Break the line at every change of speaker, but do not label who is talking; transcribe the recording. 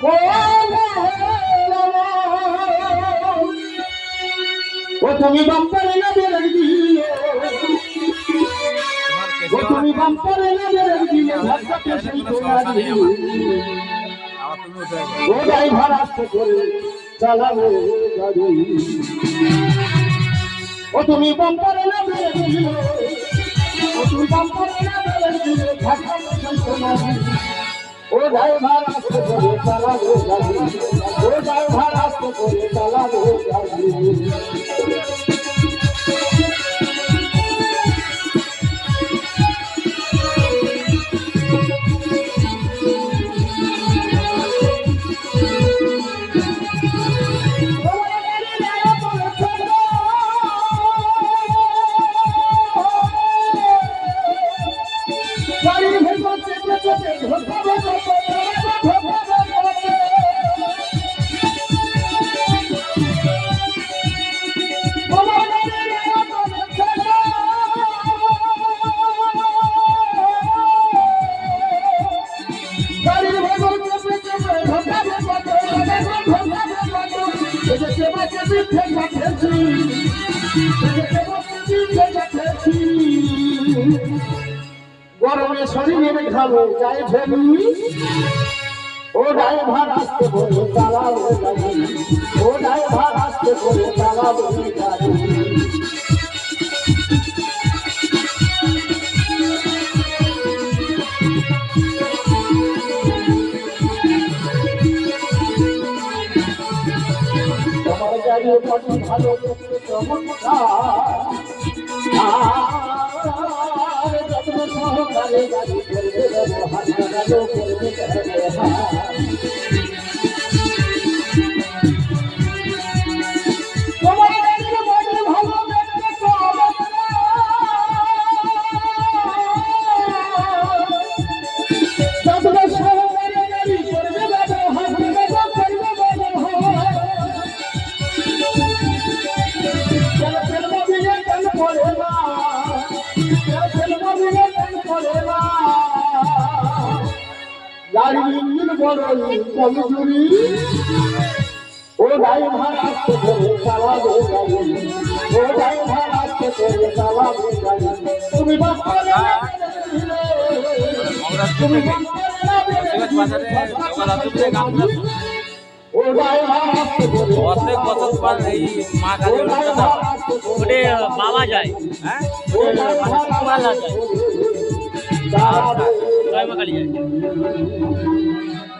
ও তুমি বাম্পারে না বেরো দিও তুমি বাম্পারে না বেরো দিও ধাক্কাতে সেই তোমারি ও ড্রাইভার আস্তে করে চালাবে গাড়ি ও তুমি বাম্পারে না বেরো দিও ও তুমি বাম্পারে না বেরো দিও ধাক্কাতে সেই তোমারি ও ড্রাইভার আস্তে করে চালাবে গাড়ি ও ড্রাইভার আস্তে করে চালাবে গাড়ি গরমে শরীরের ঘামে যায় ঝেলি ও ড্রাইভার আসতে বলে চালাবো গাড়ি ও ড্রাইভার আসতে বলে চালাবো গাড়ি তোমার গাড়ি কত ভালো করতে চমৎকার যত্ন সহকারে গাড়ি করবে ব্যবহার গাড়িও করবে তোমার গাড়ির বডি ভালো দেখতে যত্ন সহকারে গাড়ি করবে ব্যবহার করবে ব্যবহার গাড়ির ইঞ্জিন বড় কমজোরি ও ড্রাইভার আসতে ধরে চালাবে গাড়ি ও ড্রাইভার আসতে ধরে চালাবে গাড়ি তুমি
অর্ধেক বছর পর এই মা কালী ওটে বাবা যায় হ্যাঁ যায় জয় মা কালী যায়।